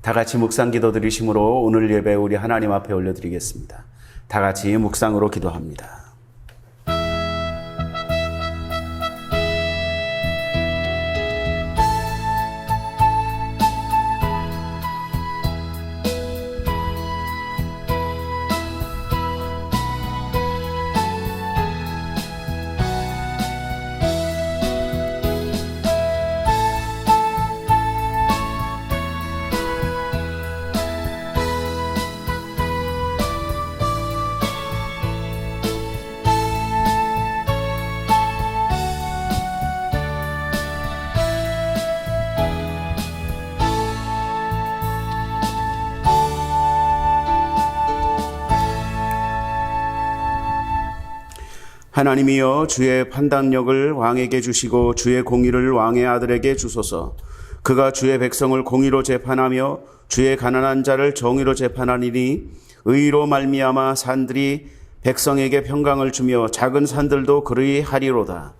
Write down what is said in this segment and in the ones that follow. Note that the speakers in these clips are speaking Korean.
다 같이 묵상 기도 드리심으로 오늘 예배 우리 하나님 앞에 올려드리겠습니다. 다 같이 묵상으로 기도합니다. 하나님이여, 주의 판단력을 왕에게 주시고 주의 공의를 왕의 아들에게 주소서. 그가 주의 백성을 공의로 재판하며 주의 가난한 자를 정의로 재판하리니 의로 말미암아 산들이 백성에게 평강을 주며 작은 산들도 그리하리로다.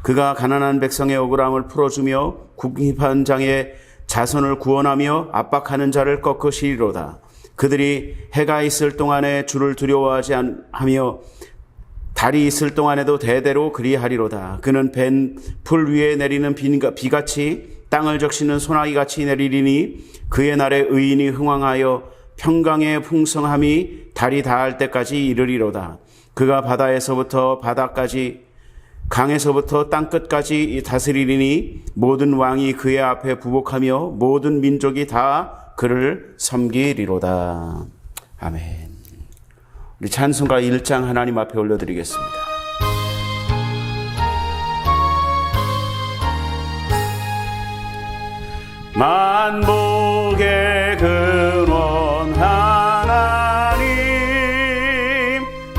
그가 가난한 백성의 억울함을 풀어주며 궁핍한 장의 자손을 구원하며 압박하는 자를 꺾으시리로다. 그들이 해가 있을 동안에 주를 두려워하지 하며 달이 있을 동안에도 대대로 그리하리로다. 그는 벤 풀 위에 내리는 비같이 땅을 적시는 소나기같이 내리리니 그의 날에 의인이 흥왕하여 평강의 풍성함이 달이 닿을 때까지 이르리로다. 그가 바다에서부터 바다까지 강에서부터 땅끝까지 다스리리니 모든 왕이 그의 앞에 부복하며 모든 민족이 다 그를 섬기리로다. 아멘. 우리 찬송가 1장 하나님 앞에 올려드리겠습니다. 만복의 근원 하나님,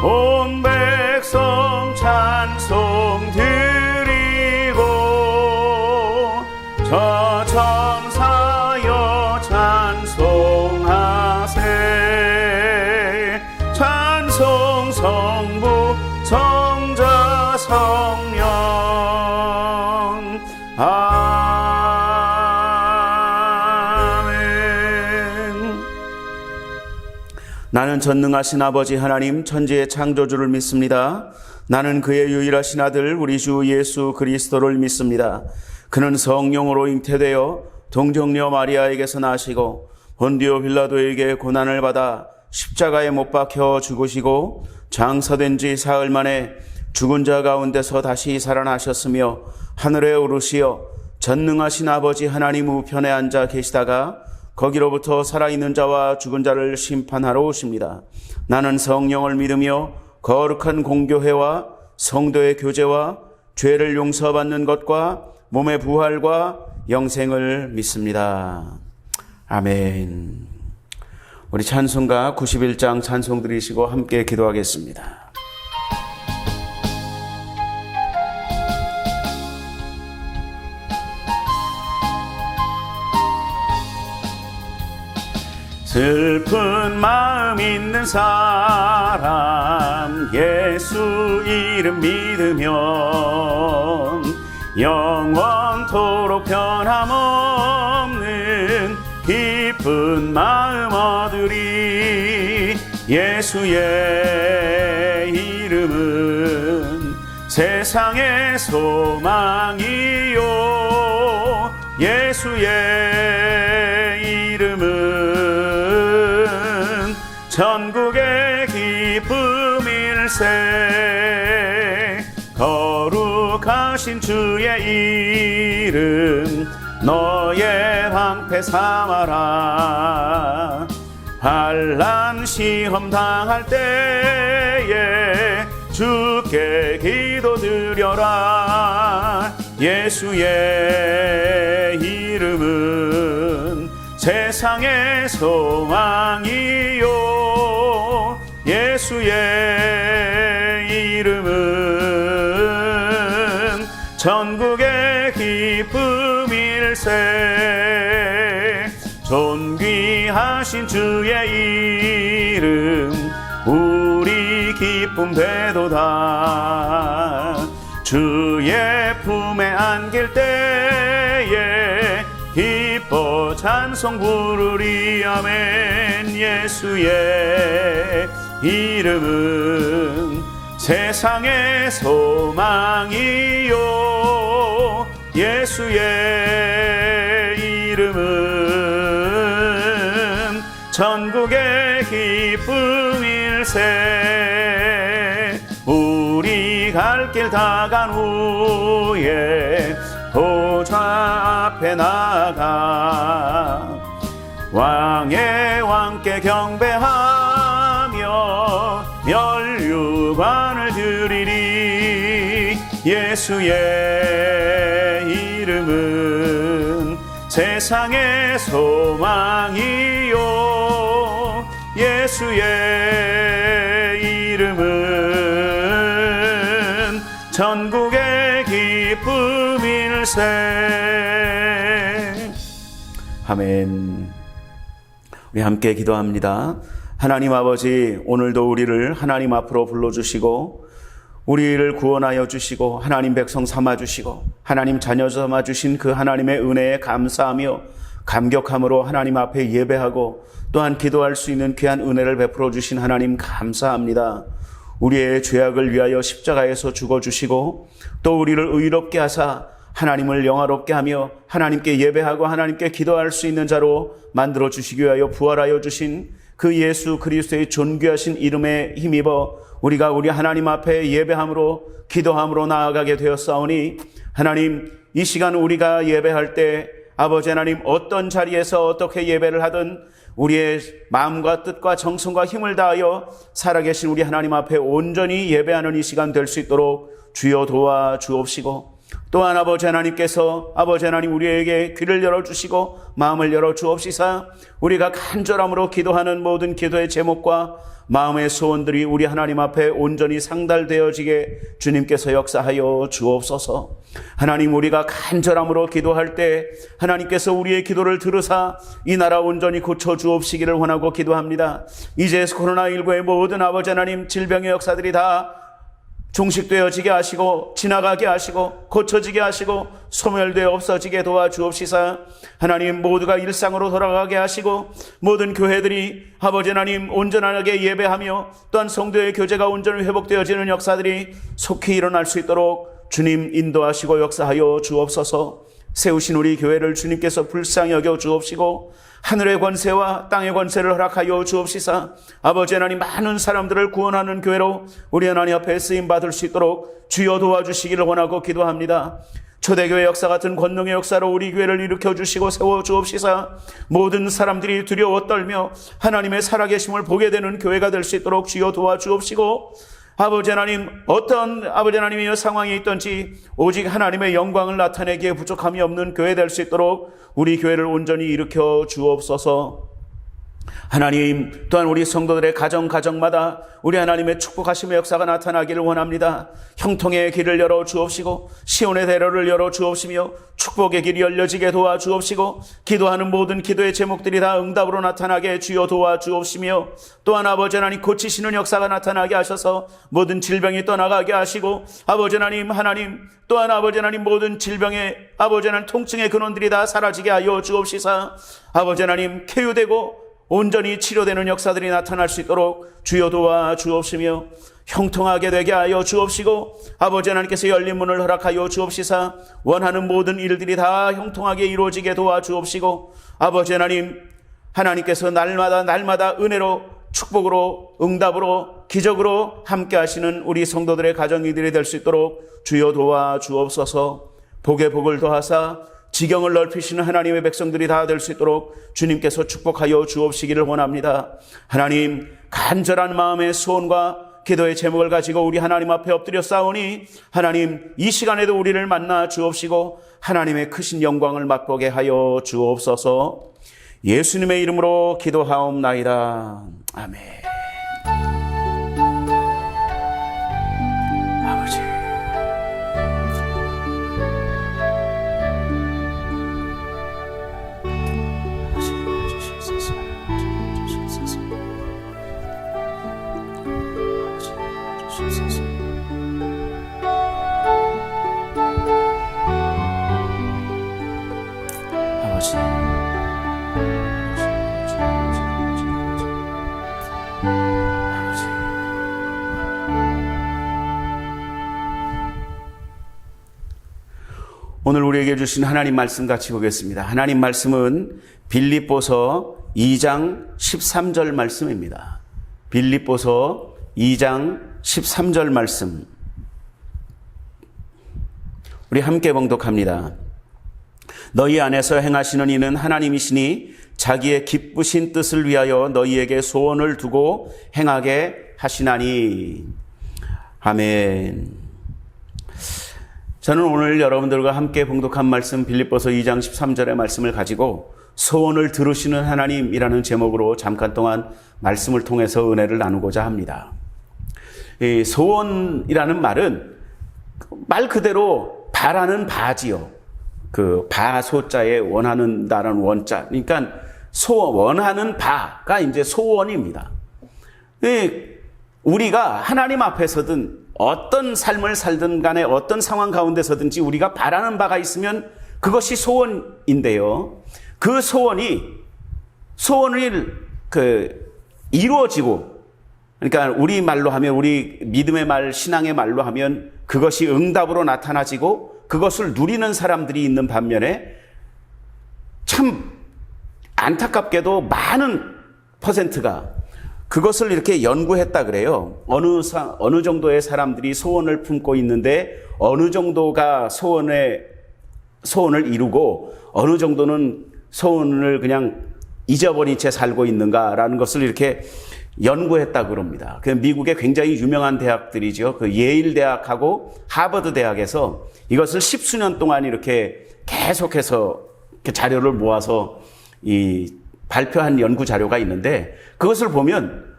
온 백성 찬송 드리고 저 천사여 찬송하세. 찬송 성부 성자 성령 아멘. 나는 전능하신 아버지 하나님 천지의 창조주를 믿습니다. 나는 그의 유일하신 아들 우리 주 예수 그리스도를 믿습니다. 그는 성령으로 잉태되어 동정녀 마리아에게서 나시고 본디오 빌라도에게 고난을 받아 십자가에 못 박혀 죽으시고 장사된 지 사흘 만에 죽은 자 가운데서 다시 살아나셨으며 하늘에 오르시어 전능하신 아버지 하나님 우편에 앉아 계시다가 거기로부터 살아있는 자와 죽은 자를 심판하러 오십니다. 나는 성령을 믿으며 거룩한 공교회와 성도의 교제와 죄를 용서받는 것과 몸의 부활과 영생을 믿습니다. 아멘. 우리 찬송가 91장 찬송 드리시고 함께 기도하겠습니다. 슬픈 마음 있는 사람 예수 이름 믿으면 영원토록 변함없는 기쁜 마음 얻으리. 예수의 이름은 세상의 소망이요, 예수의 이름은 천국의 기쁨일세. 거룩하신 주의 이름 너의 방패 삼아라. 환난 시험 당할 때에 주께 기도드려라. 예수의 이름은 세상의 소망이요, 예수의 이름은 천국의 기쁨일세. 존귀하신 주의 이름 우리 기쁨 되도다. 주의 품에 안길 때에 찬송 부르리 아멘. 예수의 이름은 세상의 소망이요, 예수의 이름은 전국의 기쁨일세. 우리 갈 길 다 간 후에 보좌 앞에 나가 왕의 왕께 경배하며 면류관을 드리리. 예수의 이름은 세상의 소망이요, 예수의 이름은 전국의 기쁨일세. 아멘. 우리 함께 기도합니다. 하나님 아버지, 오늘도 우리를 하나님 앞으로 불러주시고 우리를 구원하여 주시고 하나님 백성 삼아주시고 하나님 자녀 삼아주신 그 하나님의 은혜에 감사하며 감격함으로 하나님 앞에 예배하고 또한 기도할 수 있는 귀한 은혜를 베풀어 주신 하나님 감사합니다. 우리의 죄악을 위하여 십자가에서 죽어주시고 또 우리를 의롭게 하사 하나님을 영화롭게 하며 하나님께 예배하고 하나님께 기도할 수 있는 자로 만들어 주시기 위하여 부활하여 주신 그 예수 그리스도의 존귀하신 이름에 힘입어 우리가 우리 하나님 앞에 예배함으로 기도함으로 나아가게 되었사오니, 하나님 이 시간 우리가 예배할 때 아버지 하나님 어떤 자리에서 어떻게 예배를 하든 우리의 마음과 뜻과 정성과 힘을 다하여 살아계신 우리 하나님 앞에 온전히 예배하는 이 시간 될 수 있도록 주여 도와 주옵시고, 또한 아버지 하나님께서 아버지 하나님 우리에게 귀를 열어주시고 마음을 열어주옵시사 우리가 간절함으로 기도하는 모든 기도의 제목과 마음의 소원들이 우리 하나님 앞에 온전히 상달되어지게 주님께서 역사하여 주옵소서. 하나님, 우리가 간절함으로 기도할 때 하나님께서 우리의 기도를 들으사 이 나라 온전히 고쳐주옵시기를 원하고 기도합니다. 이제 코로나19의 모든 아버지 하나님 질병의 역사들이 다 종식되어지게 하시고 지나가게 하시고 고쳐지게 하시고 소멸되어 없어지게 도와주옵시사 하나님 모두가 일상으로 돌아가게 하시고 모든 교회들이 아버지 하나님 온전하게 예배하며 또한 성도의 교제가 온전히 회복되어지는 역사들이 속히 일어날 수 있도록 주님 인도하시고 역사하여 주옵소서. 세우신 우리 교회를 주님께서 불쌍히 여겨 주옵시고 하늘의 권세와 땅의 권세를 허락하여 주옵시사 아버지 하나님 많은 사람들을 구원하는 교회로 우리 하나님 앞에 쓰임받을 수 있도록 주여 도와주시기를 원하고 기도합니다. 초대교회 역사 같은 권능의 역사로 우리 교회를 일으켜 주시고 세워 주옵시사 모든 사람들이 두려워 떨며 하나님의 살아계심을 보게 되는 교회가 될 수 있도록 주여 도와주옵시고, 아버지 하나님 어떤 아버지 하나님의 상황이 있든지 오직 하나님의 영광을 나타내기에 부족함이 없는 교회 될 수 있도록 우리 교회를 온전히 일으켜 주옵소서. 하나님 또한 우리 성도들의 가정마다 우리 하나님의 축복하심의 역사가 나타나기를 원합니다. 형통의 길을 열어 주옵시고 시온의 대로를 열어 주옵시며 축복의 길이 열려지게 도와 주옵시고 기도하는 모든 기도의 제목들이 다 응답으로 나타나게 주여 도와 주옵시며 또한 아버지 하나님 고치시는 역사가 나타나게 하셔서 모든 질병이 떠나가게 하시고 아버지 하나님 또한 아버지 하나님 모든 질병의 아버지 하나님 통증의 근원들이 다 사라지게 하여 주옵시사 아버지 하나님 쾌유되고 온전히 치료되는 역사들이 나타날 수 있도록 주여 도와 주옵시며 형통하게 되게 하여 주옵시고 아버지 하나님께서 열린 문을 허락하여 주옵시사 원하는 모든 일들이 다 형통하게 이루어지게 도와 주옵시고 아버지 하나님께서 날마다 은혜로 축복으로 응답으로 기적으로 함께 하시는 우리 성도들의 가정이들이 될 수 있도록 주여 도와 주옵소서. 복의 복을 더하사 지경을 넓히시는 하나님의 백성들이 다 될 수 있도록 주님께서 축복하여 주옵시기를 원합니다. 하나님 간절한 마음의 소원과 기도의 제목을 가지고 우리 하나님 앞에 엎드려 싸우니 하나님 이 시간에도 우리를 만나 주옵시고 하나님의 크신 영광을 맛보게 하여 주옵소서. 예수님의 이름으로 기도하옵나이다. 아멘. 아버지 아버지 오늘 우리에게 주신 하나님 말씀 같이 보겠습니다. 하나님 말씀은 빌립보서 2장 13절 말씀입니다. 빌립보서 2장 13절 말씀. 우리 함께 봉독합니다. 너희 안에서 행하시는 이는 하나님이시니 자기의 기쁘신 뜻을 위하여 너희에게 소원을 두고 행하게 하시나니. 아멘. 저는 오늘 여러분들과 함께 봉독한 말씀 빌립보서 2장 13절의 말씀을 가지고 소원을 들으시는 하나님이라는 제목으로 잠깐 동안 말씀을 통해서 은혜를 나누고자 합니다. 이 소원이라는 말은 말 그대로 바라는 바지요. 그 바소자에 원하는다라는 원자. 그러니까 원하는 바가 이제 소원입니다. 우리가 하나님 앞에서든 어떤 삶을 살든 간에 어떤 상황 가운데서든지 우리가 바라는 바가 있으면 그것이 소원인데요. 그 소원을 이루어지고, 그러니까 우리 말로 하면, 우리 믿음의 말, 신앙의 말로 하면 그것이 응답으로 나타나지고 그것을 누리는 사람들이 있는 반면에 참 안타깝게도 많은 퍼센트가 그것을 이렇게 연구했다 그래요. 어느 정도의 사람들이 소원을 품고 있는데 어느 정도가 소원을 이루고 어느 정도는 소원을 그냥 잊어버린 채 살고 있는가라는 것을 이렇게 연구했다 그럽니다. 그 미국의 굉장히 유명한 대학들이죠. 그 예일 대학하고 하버드 대학에서 이것을 10수년 동안 이렇게 계속해서 이렇게 자료를 모아서 발표한 연구 자료가 있는데, 그것을 보면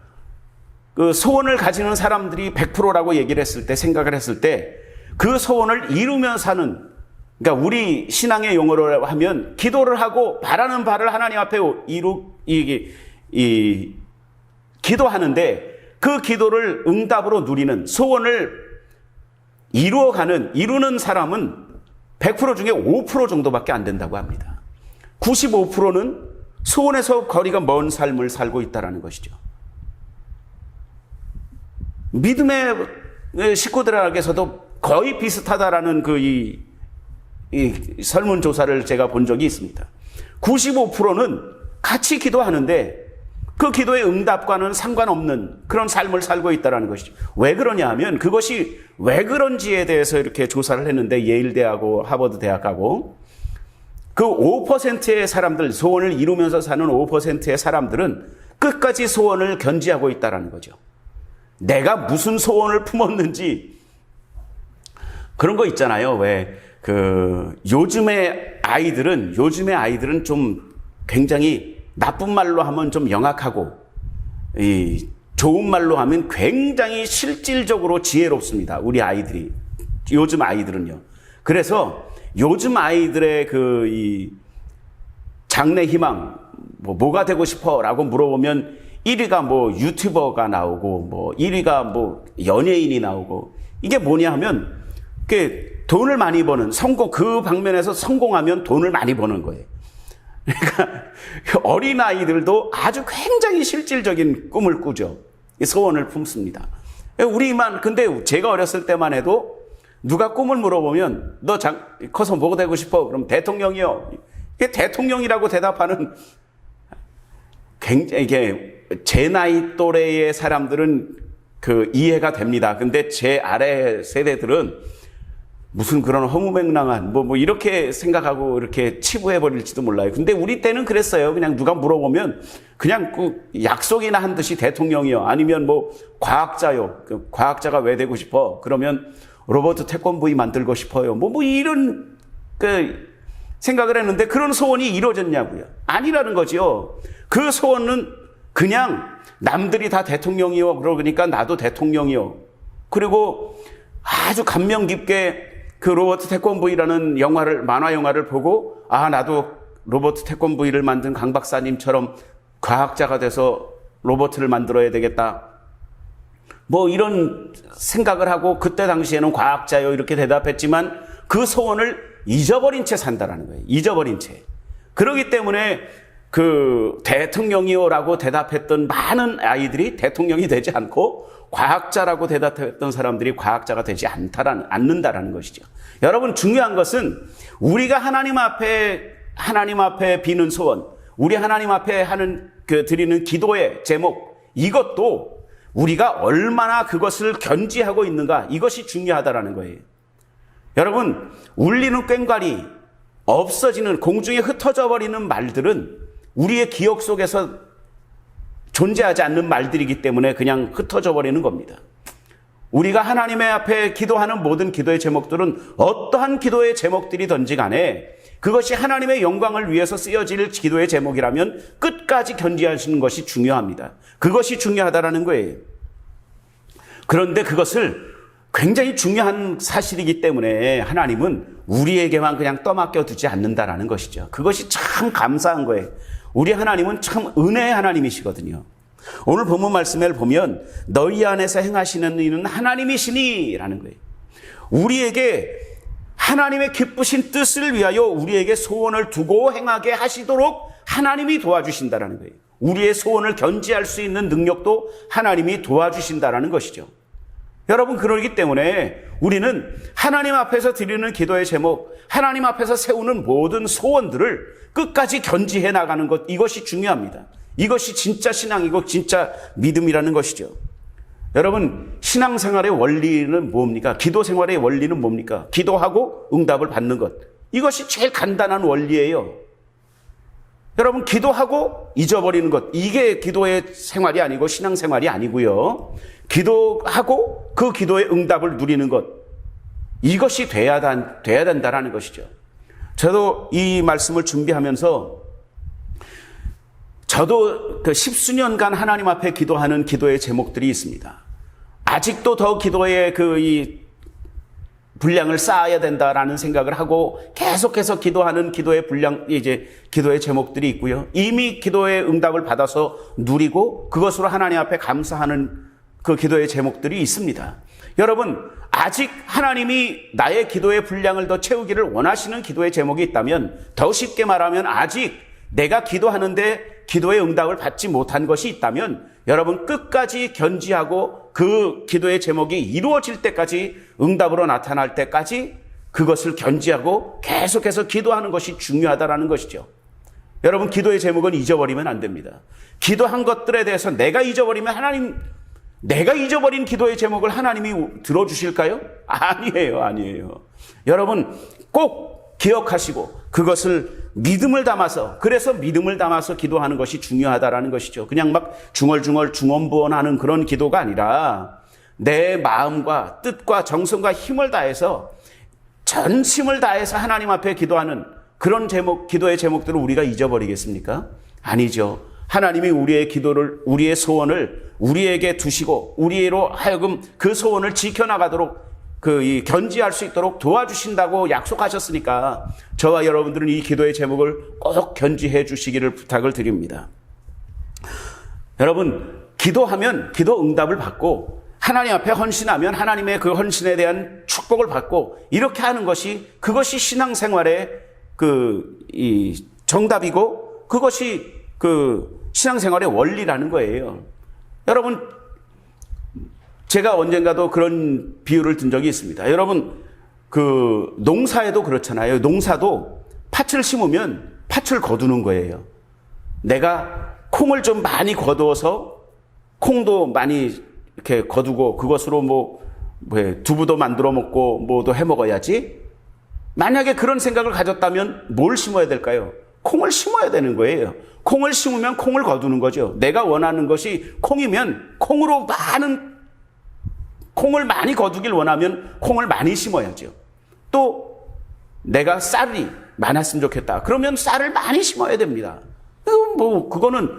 그 소원을 가지는 사람들이 100%라고 얘기를 했을 때, 생각을 했을 때 그 소원을 이루며 사는, 그러니까 우리 신앙의 용어로 하면 기도를 하고 바라는 바를 하나님 앞에 기도하는데 그 기도를 응답으로 누리는, 소원을 이루는 사람은 100% 중에 5% 정도밖에 안 된다고 합니다. 95%는 소원에서 거리가 먼 삶을 살고 있다는 것이죠. 믿음의 식구들에게서도 거의 비슷하다라는 이 설문조사를 제가 본 적이 있습니다. 95%는 같이 기도하는데 그 기도의 응답과는 상관없는 그런 삶을 살고 있다는 것이죠. 왜 그러냐 하면, 그것이 왜 그런지에 대해서 이렇게 조사를 했는데, 예일대하고 하버드 대학하고 그 5%의 사람들, 소원을 이루면서 사는 5%의 사람들은 끝까지 소원을 견지하고 있다는 거죠. 내가 무슨 소원을 품었는지, 그런 거 있잖아요. 왜 요즘의 아이들은 좀 굉장히 나쁜 말로 하면 좀 영악하고, 좋은 말로 하면 굉장히 실질적으로 지혜롭습니다. 우리 아이들이, 요즘 아이들은요. 그래서 요즘 아이들의 장래 희망, 뭐가 되고 싶어? 라고 물어보면 1위가 유튜버가 나오고, 1위가 연예인이 나오고, 이게 뭐냐 하면, 돈을 많이 버는, 그 방면에서 성공하면 돈을 많이 버는 거예요. 그러니까 어린아이들도 아주 굉장히 실질적인 꿈을 꾸죠. 소원을 품습니다. 근데 제가 어렸을 때만 해도 누가 꿈을 물어보면 너 커서 뭐가 되고 싶어? 그럼 대통령이요. 대통령이라고 대답하는, 굉장히 제 나이 또래의 사람들은 이해가 됩니다. 근데 제 아래 세대들은 무슨 그런 허무맹랑한 이렇게 생각하고 이렇게 치부해버릴지도 몰라요. 근데 우리 때는 그랬어요. 그냥 누가 물어보면 그냥 약속이나 한 듯이 대통령이요. 아니면 과학자요. 과학자가 왜 되고 싶어? 그러면 로버트 태권브이 만들고 싶어요. 이런 생각을 했는데, 그런 소원이 이루어졌냐고요? 아니라는 거죠. 그 소원은 그냥 남들이 다 대통령이요. 그러니까 나도 대통령이요. 그리고 아주 감명 깊게 로버트 태권브이라는 만화 영화를 보고, 나도 로버트 태권브이를 만든 강 박사님처럼 과학자가 돼서 로버트를 만들어야 되겠다. 이런 생각을 하고, 그때 당시에는 과학자요 이렇게 대답했지만 그 소원을 잊어버린 채 산다라는 거예요. 잊어버린 채. 그렇기 때문에 대통령이요라고 대답했던 많은 아이들이 대통령이 되지 않고 과학자라고 대답했던 사람들이 과학자가 되지 않는다라는 것이죠. 여러분, 중요한 것은 우리가 하나님 앞에 비는 소원, 우리 하나님 앞에 드리는 기도의 제목, 이것도 우리가 얼마나 그것을 견지하고 있는가, 이것이 중요하다라는 거예요. 여러분, 울리는 꽹과리, 없어지는, 공중에 흩어져 버리는 말들은 우리의 기억 속에서 존재하지 않는 말들이기 때문에 그냥 흩어져 버리는 겁니다. 우리가 하나님의 앞에 기도하는 모든 기도의 제목들은 어떠한 기도의 제목들이든지 간에 그것이 하나님의 영광을 위해서 쓰여질 기도의 제목이라면 끝까지 견지하시는 것이 중요합니다. 그것이 중요하다라는 거예요. 그런데 그것을 굉장히 중요한 사실이기 때문에 하나님은 우리에게만 그냥 떠맡겨 두지 않는다라는 것이죠. 그것이 참 감사한 거예요. 우리 하나님은 참 은혜의 하나님이시거든요. 오늘 본문 말씀을 보면 너희 안에서 행하시는 이는 하나님이시니 라는 거예요. 우리에게 하나님의 기쁘신 뜻을 위하여 우리에게 소원을 두고 행하게 하시도록 하나님이 도와주신다라는 거예요. 우리의 소원을 견지할 수 있는 능력도 하나님이 도와주신다라는 것이죠. 여러분, 그러기 때문에 우리는 하나님 앞에서 드리는 기도의 제목, 하나님 앞에서 세우는 모든 소원들을 끝까지 견지해 나가는 것, 이것이 중요합니다. 이것이 진짜 신앙이고 진짜 믿음이라는 것이죠. 여러분, 신앙생활의 원리는 뭡니까? 기도 생활의 원리는 뭡니까? 기도하고 응답을 받는 것. 이것이 제일 간단한 원리예요. 여러분, 기도하고 잊어버리는 것, 이게 기도의 생활이 아니고 신앙생활이 아니고요. 기도하고 그 기도의 응답을 누리는 것, 이것이 돼야 된다라는 것이죠. 저도 이 말씀을 준비하면서 저도 그 10수년간 하나님 앞에 기도하는 기도의 제목들이 있습니다. 아직도 더 기도의 이 분량을 쌓아야 된다라는 생각을 하고 계속해서 기도하는 기도의 기도의 제목들이 있고요. 이미 기도의 응답을 받아서 누리고 그것으로 하나님 앞에 감사하는 그 기도의 제목들이 있습니다. 여러분, 아직 하나님이 나의 기도의 분량을 더 채우기를 원하시는 기도의 제목이 있다면, 더 쉽게 말하면 아직 내가 기도하는데 기도의 응답을 받지 못한 것이 있다면 여러분, 끝까지 견지하고 그 기도의 제목이 이루어질 때까지, 응답으로 나타날 때까지 그것을 견지하고 계속해서 기도하는 것이 중요하다라는 것이죠. 여러분, 기도의 제목은 잊어버리면 안 됩니다. 기도한 것들에 대해서 내가 잊어버리면 내가 잊어버린 기도의 제목을 하나님이 들어주실까요? 아니에요. 여러분, 꼭 기억하시고 그것을 믿음을 담아서, 그래서 믿음을 담아서 기도하는 것이 중요하다라는 것이죠. 그냥 막 중얼중얼 중언부언하는 그런 기도가 아니라 내 마음과 뜻과 정성과 힘을 다해서, 전심을 다해서 하나님 앞에 기도하는 그런 기도의 제목들을 우리가 잊어버리겠습니까? 아니죠. 하나님이 우리의 기도를, 우리의 소원을 우리에게 두시고 우리로 하여금 그 소원을 지켜나가도록 견지할 수 있도록 도와주신다고 약속하셨으니까 저와 여러분들은 이 기도의 제목을 꼭 견지해 주시기를 부탁을 드립니다. 여러분, 기도하면 기도 응답을 받고 하나님 앞에 헌신하면 하나님의 그 헌신에 대한 축복을 받고, 이렇게 하는 것이, 그것이 신앙생활의 정답이고 그것이 신앙생활의 원리라는 거예요. 여러분, 제가 언젠가도 그런 비유를 든 적이 있습니다. 여러분, 농사에도 그렇잖아요. 농사도 팥을 심으면 팥을 거두는 거예요. 내가 콩을 좀 많이 거두어서 콩도 많이 이렇게 거두고 그것으로 두부도 만들어 먹고 뭐도 해 먹어야지. 만약에 그런 생각을 가졌다면 뭘 심어야 될까요? 콩을 심어야 되는 거예요. 콩을 심으면 콩을 거두는 거죠. 내가 원하는 것이 콩이면 콩을 많이 거두길 원하면 콩을 많이 심어야죠. 또 내가 쌀이 많았으면 좋겠다. 그러면 쌀을 많이 심어야 됩니다. 그거는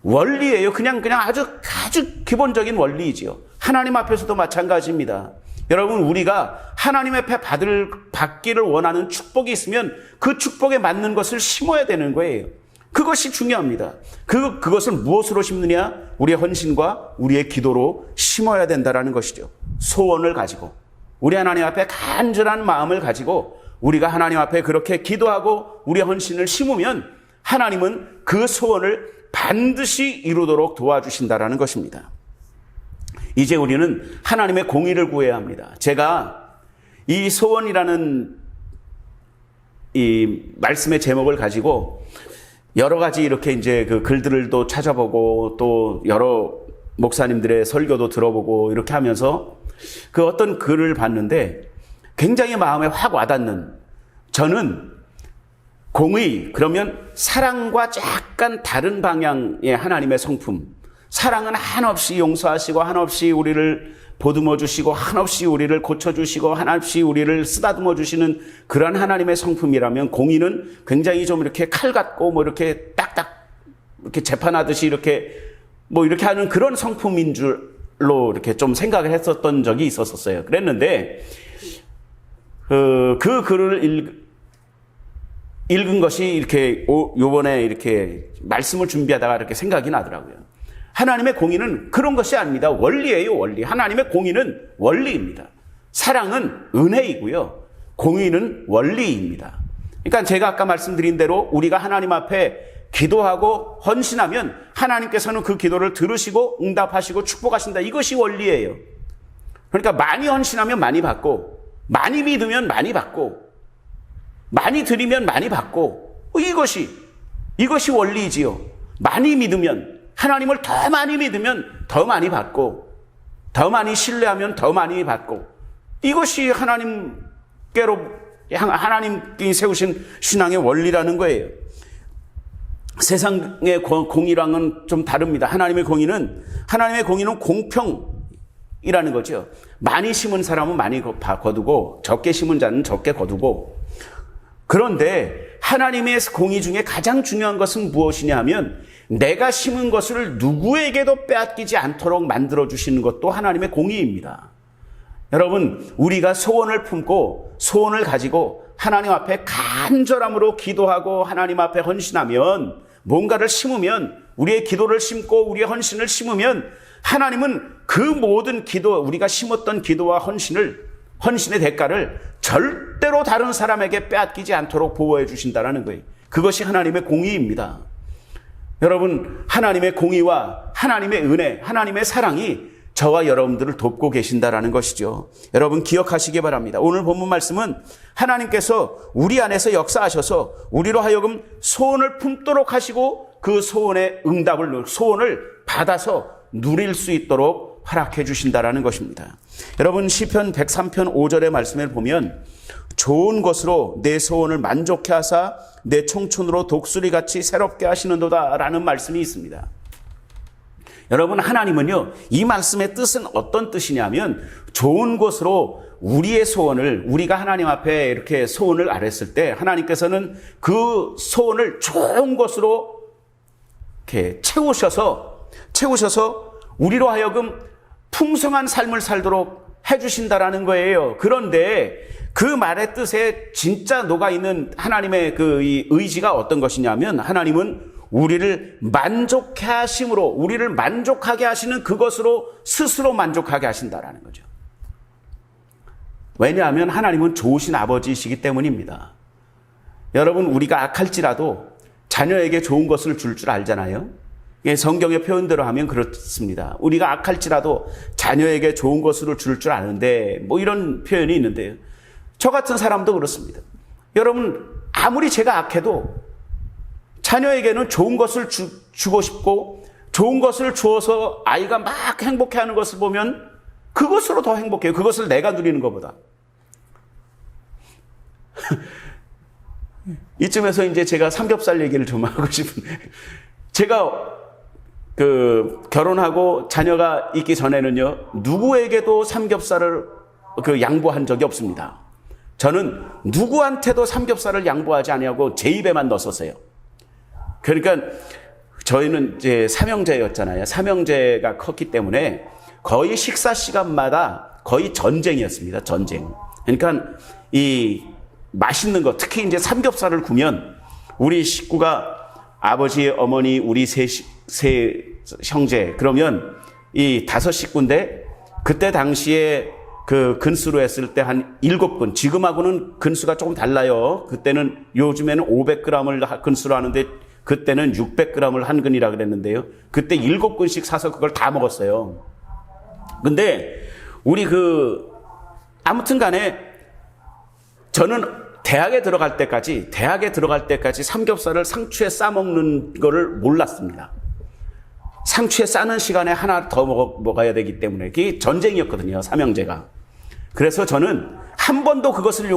원리예요. 그냥 아주 기본적인 원리이지요. 하나님 앞에서도 마찬가지입니다. 여러분, 우리가 하나님 앞에 받기를 원하는 축복이 있으면 그 축복에 맞는 것을 심어야 되는 거예요. 그것이 중요합니다. 그것을 무엇으로 심느냐? 우리의 헌신과 우리의 기도로 심어야 된다는 것이죠. 소원을 가지고, 우리 하나님 앞에 간절한 마음을 가지고 우리가 하나님 앞에 그렇게 기도하고 우리의 헌신을 심으면 하나님은 그 소원을 반드시 이루도록 도와주신다는 것입니다. 이제 우리는 하나님의 공의를 구해야 합니다. 제가 이 소원이라는 이 말씀의 제목을 가지고 여러 가지 이렇게 이제 그 글들을 또 찾아보고 또 여러 목사님들의 설교도 들어보고 이렇게 하면서 그 어떤 글을 봤는데 굉장히 마음에 확 와닿는, 저는 공의, 그러면 사랑과 약간 다른 방향의 하나님의 성품. 사랑은 한없이 용서하시고 한없이 우리를 보듬어 주시고 한없이 우리를 고쳐주시고 한없이 우리를 쓰다듬어 주시는 그런 하나님의 성품이라면, 공의는 굉장히 좀 이렇게 칼 같고 뭐 이렇게 딱딱 이렇게 재판하듯이 이렇게 뭐 이렇게 하는 그런 성품인 줄로 이렇게 좀 생각을 했었던 적이 있었어요. 그랬는데 그 글을 읽은 것이 이렇게 요번에 이렇게 말씀을 준비하다가 이렇게 생각이 나더라고요. 하나님의 공의는 그런 것이 아닙니다. 원리예요, 원리. 하나님의 공의는 원리입니다. 사랑은 은혜이고요. 공의는 원리입니다. 그러니까 제가 아까 말씀드린 대로 우리가 하나님 앞에 기도하고 헌신하면 하나님께서는 그 기도를 들으시고 응답하시고 축복하신다. 이것이 원리예요. 그러니까 많이 헌신하면 많이 받고, 많이 믿으면 많이 받고, 많이 드리면 많이 받고, 이것이 원리이지요. 많이 믿으면, 하나님을 더 많이 믿으면 더 많이 받고, 더 많이 신뢰하면 더 많이 받고, 이것이 하나님께 세우신 신앙의 원리라는 거예요. 세상의 공의랑은 좀 다릅니다. 하나님의 공의는 공평이라는 거죠. 많이 심은 사람은 많이 거두고 적게 심은 자는 적게 거두고. 그런데 하나님의 공의 중에 가장 중요한 것은 무엇이냐 하면, 내가 심은 것을 누구에게도 빼앗기지 않도록 만들어주시는 것도 하나님의 공의입니다. 여러분, 우리가 소원을 품고 소원을 가지고 하나님 앞에 간절함으로 기도하고 하나님 앞에 헌신하면, 뭔가를 심으면, 우리의 기도를 심고 우리의 헌신을 심으면 하나님은 그 모든 우리가 심었던 기도와 헌신의 대가를 절대로 다른 사람에게 빼앗기지 않도록 보호해 주신다는 거예요. 그것이 하나님의 공의입니다. 여러분, 하나님의 공의와 하나님의 은혜, 하나님의 사랑이 저와 여러분들을 돕고 계신다라는 것이죠. 여러분 기억하시기 바랍니다. 오늘 본문 말씀은 하나님께서 우리 안에서 역사하셔서 우리로 하여금 소원을 품도록 하시고 그 소원의 소원을 받아서 누릴 수 있도록 허락해 주신다라는 것입니다. 여러분 시편 103편 5절의 말씀을 보면, 좋은 것으로 내 소원을 만족해 하사 내 청춘으로 독수리같이 새롭게 하시는도다 라는 말씀이 있습니다. 여러분, 하나님은요, 이 말씀의 뜻은 어떤 뜻이냐면, 좋은 것으로 우리의 소원을, 우리가 하나님 앞에 이렇게 소원을 아랬을 때 하나님께서는 그 소원을 좋은 것으로 이렇게 채우셔서 우리로 하여금 풍성한 삶을 살도록 해주신다라는 거예요. 그런데 그 말의 뜻에 진짜 녹아있는 하나님의 이 의지가 어떤 것이냐면, 하나님은 우리를 만족해 하심으로, 우리를 만족하게 하시는 그것으로 스스로 만족하게 하신다라는 거죠. 왜냐하면 하나님은 좋으신 아버지이시기 때문입니다. 여러분, 우리가 악할지라도 자녀에게 좋은 것을 줄 알잖아요. 성경의 표현대로 하면 그렇습니다. 우리가 악할지라도 자녀에게 좋은 것을 줄 아는데, 뭐 이런 표현이 있는데요. 저 같은 사람도 그렇습니다. 여러분, 아무리 제가 악해도 자녀에게는 좋은 것을 주고 싶고, 좋은 것을 주어서 아이가 막 행복해하는 것을 보면 그것으로 더 행복해요. 그것을 내가 누리는 것보다. 이쯤에서 이제 제가 삼겹살 얘기를 좀 하고 싶은데, 제가 결혼하고 자녀가 있기 전에는요, 누구에게도 삼겹살을 양보한 적이 없습니다. 저는 누구한테도 삼겹살을 양보하지 아니하고 제 입에만 넣었어요. 그러니까 저희는 이제 삼형제였잖아요. 삼형제가 컸기 때문에 거의 식사 시간마다 거의 전쟁이었습니다. 전쟁. 그러니까 이 맛있는 거, 특히 이제 삼겹살을 구면 우리 식구가 아버지, 어머니, 우리 세 형제, 그러면 이 5식구인데, 그때 당시에 그 근수로 했을 때 한 7근, 지금하고는 근수가 조금 달라요. 그때는, 요즘에는 500g을 근수로 하는데 그때는 600g을 한 근이라 그랬는데요. 그때 7근씩 사서 그걸 다 먹었어요. 근데 우리 아무튼 간에 저는 대학에 들어갈 때까지 삼겹살을 상추에 싸먹는 거를 몰랐습니다. 상추에 싸는 시간에 하나 더 먹어야 되기 때문에 그게 전쟁이었거든요, 삼형제가. 그래서 저는 한 번도 그것을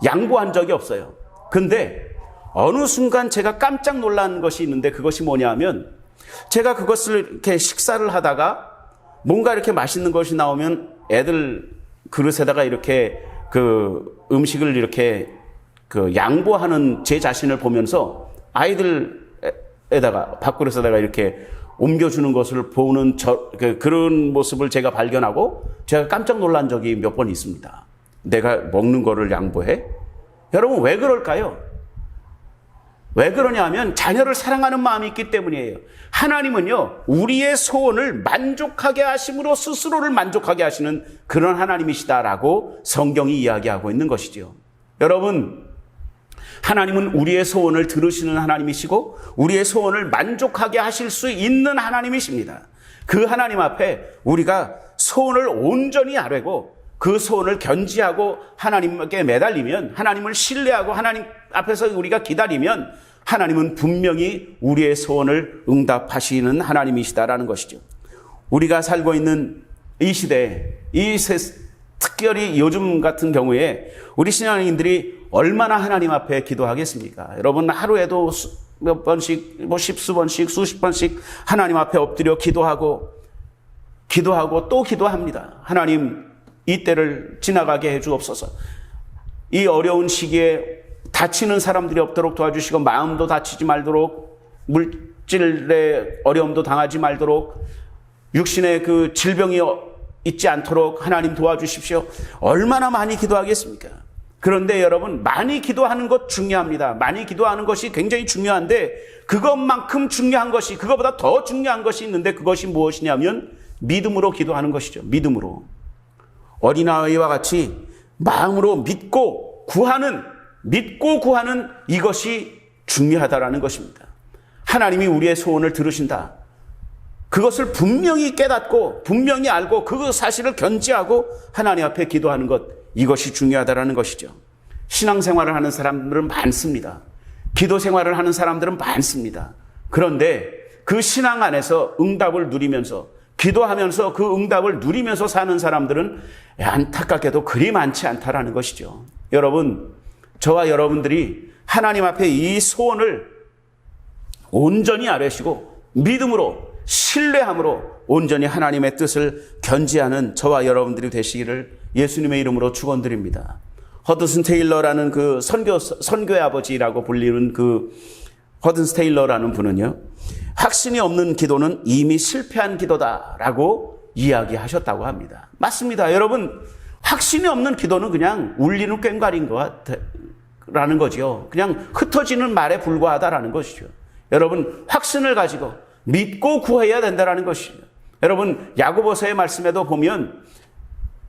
양보한 적이 없어요. 근데 어느 순간 제가 깜짝 놀란 것이 있는데 그것이 뭐냐면 제가 그것을 이렇게 식사를 하다가 뭔가 이렇게 맛있는 것이 나오면 애들 그릇에다가 이렇게 음식을 이렇게 양보하는 제 자신을 보면서 아이들에다가 밥그릇에다가 이렇게 옮겨주는 것을 보는 그런 모습을 제가 발견하고 제가 깜짝 놀란 적이 몇 번 있습니다. 내가 먹는 거를 양보해? 여러분 왜 그럴까요? 왜 그러냐 하면 자녀를 사랑하는 마음이 있기 때문이에요. 하나님은요, 우리의 소원을 만족하게 하심으로 스스로를 만족하게 하시는 그런 하나님이시다라고 성경이 이야기하고 있는 것이죠. 여러분, 하나님은 우리의 소원을 들으시는 하나님이시고 우리의 소원을 만족하게 하실 수 있는 하나님이십니다. 그 하나님 앞에 우리가 소원을 온전히 아뢰고 그 소원을 견지하고 하나님께 매달리면, 하나님을 신뢰하고 하나님 앞에서 우리가 기다리면 하나님은 분명히 우리의 소원을 응답하시는 하나님이시다라는 것이죠. 우리가 살고 있는 이 시대에, 특별히 요즘 같은 경우에 우리 신앙인들이 얼마나 하나님 앞에 기도하겠습니까? 여러분 하루에도 몇 번씩, 십수 번씩, 수십 번씩 하나님 앞에 엎드려 기도하고 또 기도합니다. 하나님, 이 때를 지나가게 해주옵소서. 이 어려운 시기에 다치는 사람들이 없도록 도와주시고 마음도 다치지 말도록, 물질의 어려움도 당하지 말도록, 육신의 질병이 있지 않도록 하나님 도와주십시오. 얼마나 많이 기도하겠습니까? 그런데 여러분, 많이 기도하는 것 중요합니다. 많이 기도하는 것이 굉장히 중요한데 그것만큼 중요한 것이, 그것보다 더 중요한 것이 있는데 그것이 무엇이냐면 믿음으로 기도하는 것이죠. 믿음으로. 어린아이와 같이 마음으로 믿고 구하는 이것이 중요하다라는 것입니다. 하나님이 우리의 소원을 들으신다. 그것을 분명히 깨닫고 분명히 알고 그 사실을 견지하고 하나님 앞에 기도하는 것, 이것이 중요하다라는 것이죠. 신앙생활을 하는 사람들은 많습니다. 기도 생활을 하는 사람들은 많습니다. 그런데 그 신앙 안에서 응답을 누리면서, 기도하면서 그 응답을 누리면서 사는 사람들은 안타깝게도 그리 많지 않다라는 것이죠. 여러분, 저와 여러분들이 하나님 앞에 이 소원을 온전히 아뢰시고 믿음으로, 신뢰함으로 온전히 하나님의 뜻을 견지하는 저와 여러분들이 되시기를 예수님의 이름으로 축원드립니다. 허드슨 테일러라는 그 선교의 아버지라고 불리는 그 허드슨 테일러라는 분은요, 확신이 없는 기도는 이미 실패한 기도다라고 이야기하셨다고 합니다. 맞습니다. 여러분, 확신이 없는 기도는 그냥 울리는 꽹과리인 거라는 거죠. 그냥 흩어지는 말에 불과하다라는 것이죠. 여러분, 확신을 가지고 믿고 구해야 된다는 것이죠. 여러분, 야고보서의 말씀에도 보면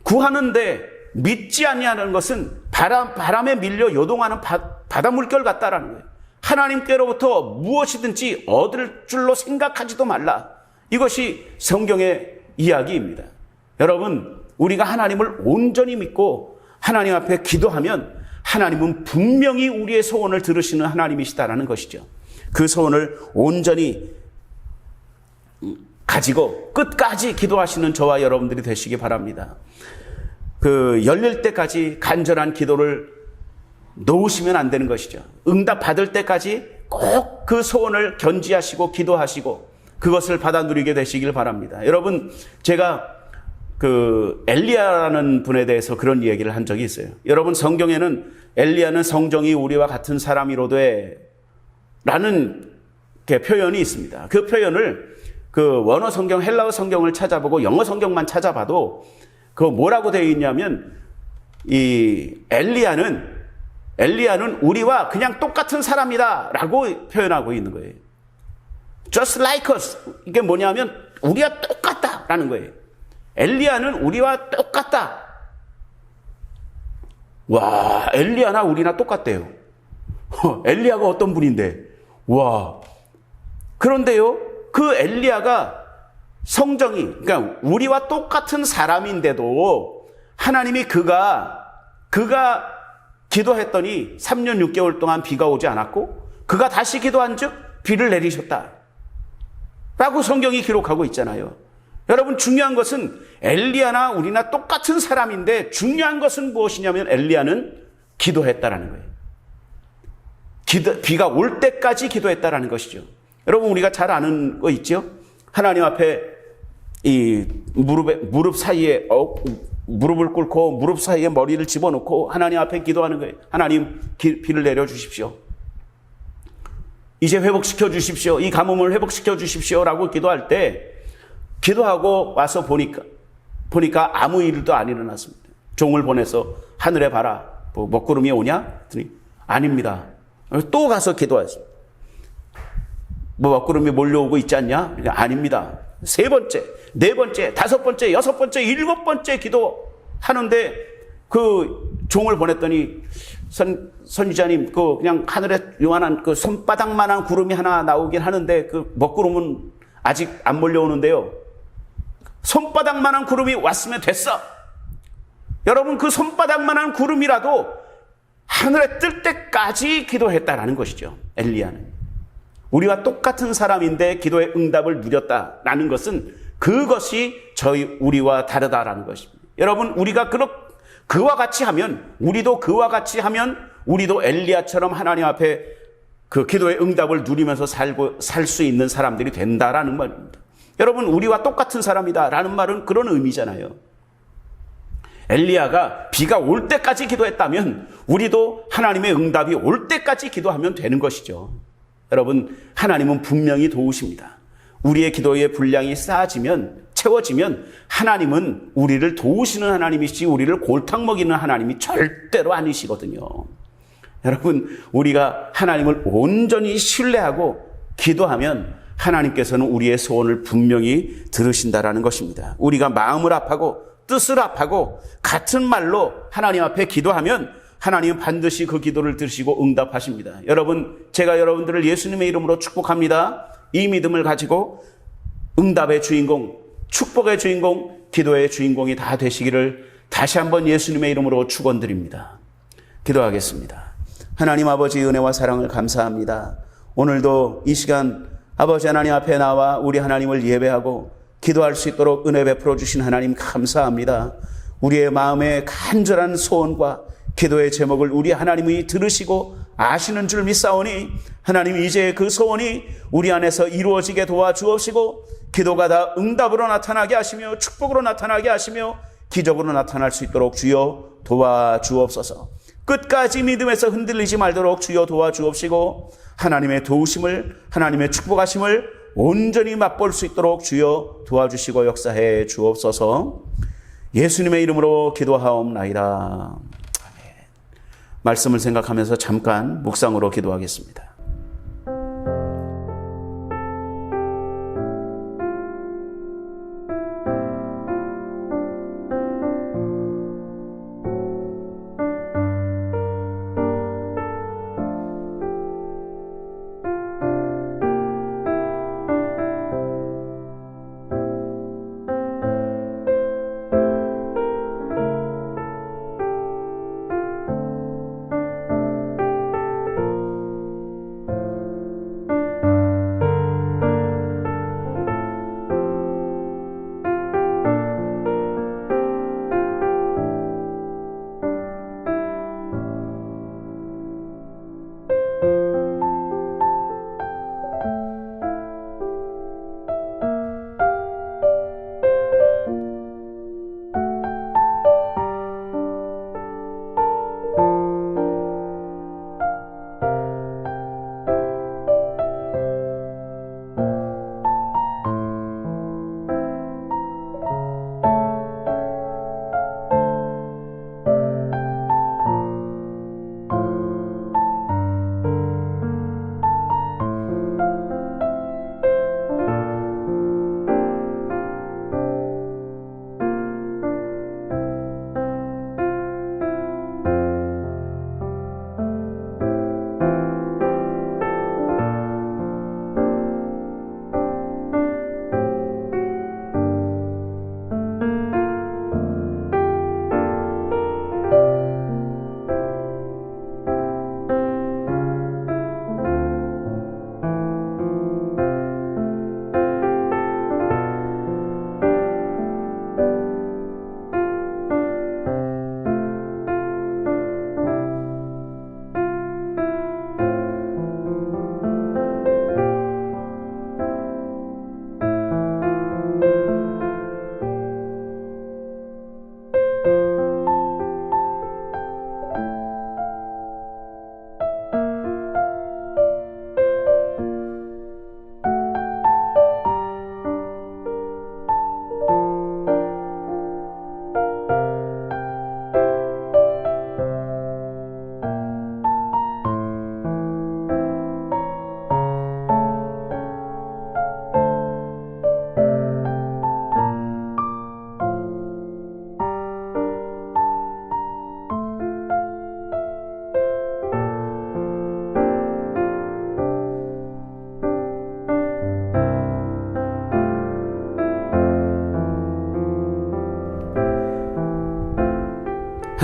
구하는데 믿지 아니하는 것은 바람에 밀려 요동하는 바다 물결 같다라는 거예요. 하나님께로부터 무엇이든지 얻을 줄로 생각하지도 말라. 이것이 성경의 이야기입니다. 여러분, 우리가 하나님을 온전히 믿고 하나님 앞에 기도하면 하나님은 분명히 우리의 소원을 들으시는 하나님이시다라는 것이죠. 그 소원을 온전히 가지고 끝까지 기도하시는 저와 여러분들이 되시기 바랍니다. 열릴 때까지 간절한 기도를 놓으시면 안 되는 것이죠. 응답 받을 때까지 꼭 그 소원을 견지하시고 기도하시고 그것을 받아 누리게 되시길 바랍니다. 여러분, 제가 엘리야라는 분에 대해서 그런 얘기를 한 적이 있어요. 여러분, 성경에는 엘리야는 성정이 우리와 같은 사람이로되 라는 표현이 있습니다. 그 표현을 원어 성경, 헬라어 성경을 찾아보고 영어 성경만 찾아봐도 뭐라고 되어 있냐면, 이 엘리야는 우리와 그냥 똑같은 사람이다 라고 표현하고 있는 거예요. Just like us. 이게 뭐냐면 우리와 똑같다 라는 거예요. 엘리야는 우리와 똑같다. 와, 엘리야나 우리나 똑같대요. 엘리야가 어떤 분인데. 와. 그런데요, 그 엘리야가 성정이, 그러니까 우리와 똑같은 사람인데도 하나님이 그가 기도했더니 3년 6개월 동안 비가 오지 않았고 그가 다시 기도한 즉 비를 내리셨다 라고 성경이 기록하고 있잖아요. 여러분, 중요한 것은 엘리야나 우리나 똑같은 사람인데 중요한 것은 무엇이냐면 엘리야는 기도했다라는 거예요. 비가 올 때까지 기도했다라는 것이죠. 여러분, 우리가 잘 아는 거 있죠? 하나님 앞에 이 무릎 사이에 무릎을 꿇고 무릎 사이에 머리를 집어넣고 하나님 앞에 기도하는 거예요. 하나님, 비를 내려주십시오. 이제 회복시켜 주십시오. 이 가뭄을 회복시켜 주십시오 라고 기도할 때 기도하고 와서 보니까 아무 일도 안 일어났습니다. 종을 보내서 하늘에 봐라, 뭐 먹구름이 오냐? 그랬더니 아닙니다. 또 가서 기도하십니다. 뭐 먹구름이 몰려오고 있지 않냐? 아닙니다. 3번째, 4번째, 5번째, 6번째, 7번째 기도하는데 그 종을 보냈더니 선지자님, 그냥 하늘에 요만한 그 손바닥만한 구름이 하나 나오긴 하는데 그 먹구름은 아직 안 몰려오는데요. 손바닥만한 구름이 왔으면 됐어. 여러분, 그 손바닥만한 구름이라도 하늘에 뜰 때까지 기도했다라는 것이죠. 엘리야는. 우리와 똑같은 사람인데 기도의 응답을 누렸다라는 것은 그것이 우리와 다르다라는 것입니다. 여러분, 우리가 그와 같이 하면, 우리도 엘리야처럼 하나님 앞에 그 기도의 응답을 누리면서 살 수 있는 사람들이 된다라는 말입니다. 여러분, 우리와 똑같은 사람이다라는 말은 그런 의미잖아요. 엘리야가 비가 올 때까지 기도했다면 우리도 하나님의 응답이 올 때까지 기도하면 되는 것이죠. 여러분, 하나님은 분명히 도우십니다. 우리의 기도의 분량이 채워지면 하나님은 우리를 도우시는 하나님이시지 우리를 골탕 먹이는 하나님이 절대로 아니시거든요. 여러분, 우리가 하나님을 온전히 신뢰하고 기도하면 하나님께서는 우리의 소원을 분명히 들으신다라는 것입니다. 우리가 마음을 합하고 뜻을 합하고 같은 말로 하나님 앞에 기도하면 하나님은 반드시 그 기도를 들으시고 응답하십니다. 여러분, 제가 여러분들을 예수님의 이름으로 축복합니다. 이 믿음을 가지고 응답의 주인공, 축복의 주인공, 기도의 주인공이 다 되시기를 다시 한번 예수님의 이름으로 축원드립니다. 기도하겠습니다. 하나님 아버지, 은혜와 사랑을 감사합니다. 오늘도 이 시간 아버지 하나님 앞에 나와 우리 하나님을 예배하고 기도할 수 있도록 은혜 베풀어 주신 하나님 감사합니다. 우리의 마음의 간절한 소원과 기도의 제목을 우리 하나님이 들으시고 아시는 줄 믿사오니 하나님, 이제 그 소원이 우리 안에서 이루어지게 도와주옵시고 기도가 다 응답으로 나타나게 하시며 축복으로 나타나게 하시며 기적으로 나타날 수 있도록 주여 도와주옵소서. 끝까지 믿음에서 흔들리지 말도록 주여 도와주옵시고 하나님의 도우심을, 하나님의 축복하심을 온전히 맛볼 수 있도록 주여 도와주시고 역사해 주옵소서. 예수님의 이름으로 기도하옵나이다. 말씀을 생각하면서 잠깐 묵상으로 기도하겠습니다.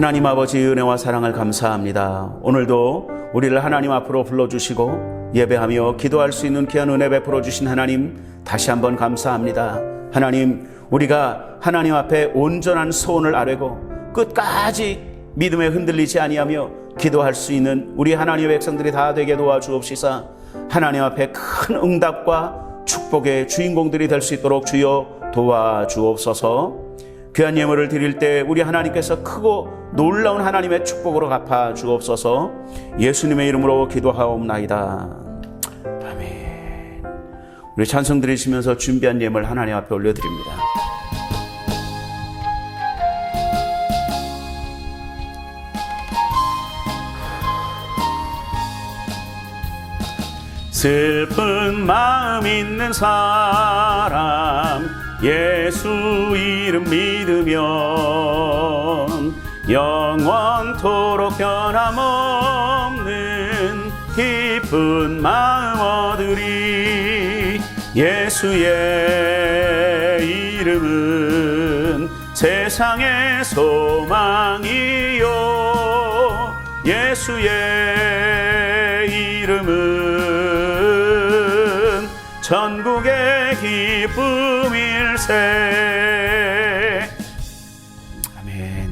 하나님 아버지의 은혜와 사랑을 감사합니다. 오늘도 우리를 하나님 앞으로 불러주시고 예배하며 기도할 수 있는 귀한 은혜 베풀어 주신 하나님, 다시 한번 감사합니다. 하나님, 우리가 하나님 앞에 온전한 소원을 아뢰고 끝까지 믿음에 흔들리지 아니하며 기도할 수 있는 우리 하나님의 백성들이 다 되게 도와주옵시사. 하나님 앞에 큰 응답과 축복의 주인공들이 될 수 있도록 주여 도와주옵소서. 귀한 예물을 드릴 때 우리 하나님께서 크고 놀라운 하나님의 축복으로 갚아 주옵소서. 예수님의 이름으로 기도하옵나이다. 아멘. 우리 찬송 드리시면서 준비한 예물 하나님 앞에 올려드립니다. 슬픈 마음 있는 사람 예수 이름 믿으면 영원토록 변함없는 기쁜 마음 얻으리. 예수의 이름은 세상의 소망이요, 예수의 이름은 전국의 기쁨일세. 아멘.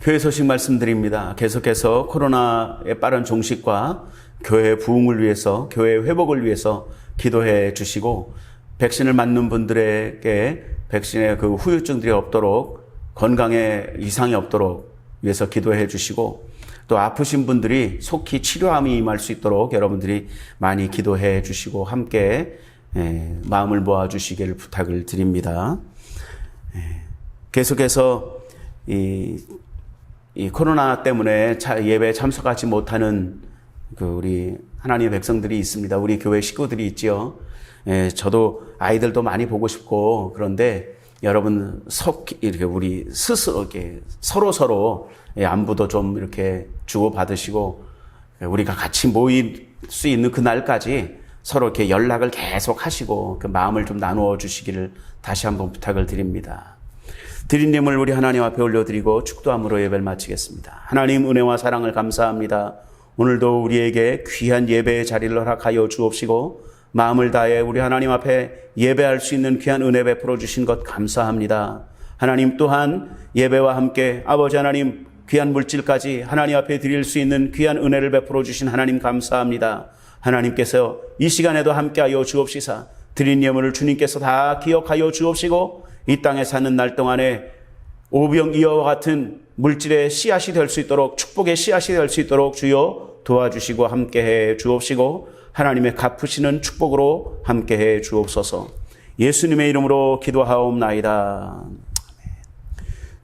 교회 소식 말씀드립니다. 계속해서 코로나의 빠른 종식과 교회 부흥을 위해서, 교회 회복을 위해서 기도해 주시고, 백신을 맞는 분들에게 백신의 그 후유증들이 없도록, 건강에 이상이 없도록 위해서 기도해 주시고, 또 아프신 분들이 속히 치료함이 임할 수 있도록 여러분들이 많이 기도해 주시고 함께 마음을 모아 주시기를 부탁을 드립니다. 계속해서 이 코로나 때문에 예배에 참석하지 못하는 우리 하나님의 백성들이 있습니다. 우리 교회 식구들이 있지요. 저도 아이들도 많이 보고 싶고, 그런데 여러분 이렇게 우리 스스로 이렇게 서로 안부도 좀 이렇게 주고 받으시고, 우리가 같이 모일 수 있는 그날까지 서로 이렇게 연락을 계속 하시고 그 마음을 좀 나누어 주시기를 다시 한번 부탁을 드립니다. 드린 예물 우리 하나님 앞에 올려드리고 축도함으로 예배를 마치겠습니다. 하나님 은혜와 사랑을 감사합니다. 오늘도 우리에게 귀한 예배의 자리를 허락하여 주옵시고 마음을 다해 우리 하나님 앞에 예배할 수 있는 귀한 은혜 베풀어 주신 것 감사합니다. 하나님 또한 예배와 함께 아버지 하나님 귀한 물질까지 하나님 앞에 드릴 수 있는 귀한 은혜를 베풀어 주신 하나님 감사합니다. 하나님께서 이 시간에도 함께하여 주옵시사 드린 예물을 주님께서 다 기억하여 주옵시고 이 땅에 사는 날 동안에 오병이어와 같은 물질의 씨앗이 될 수 있도록, 축복의 씨앗이 될 수 있도록 주여 도와주시고 함께해 주옵시고 하나님의 갚으시는 축복으로 함께해 주옵소서. 예수님의 이름으로 기도하옵나이다.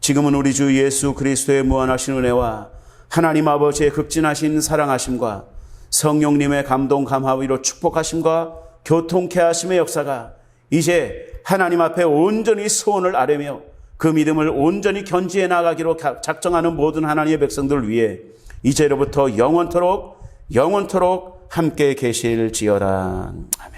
지금은 우리 주 예수 그리스도의 무한하신 은혜와 하나님 아버지의 극진하신 사랑하심과 성령님의 감동 감화위로 축복하심과 교통케 하심의 역사가 이제 하나님 앞에 온전히 소원을 아뢰며 그 믿음을 온전히 견지해 나가기로 작정하는 모든 하나님의 백성들을 위해 이제로부터 영원토록 함께 계실지어다. 아멘.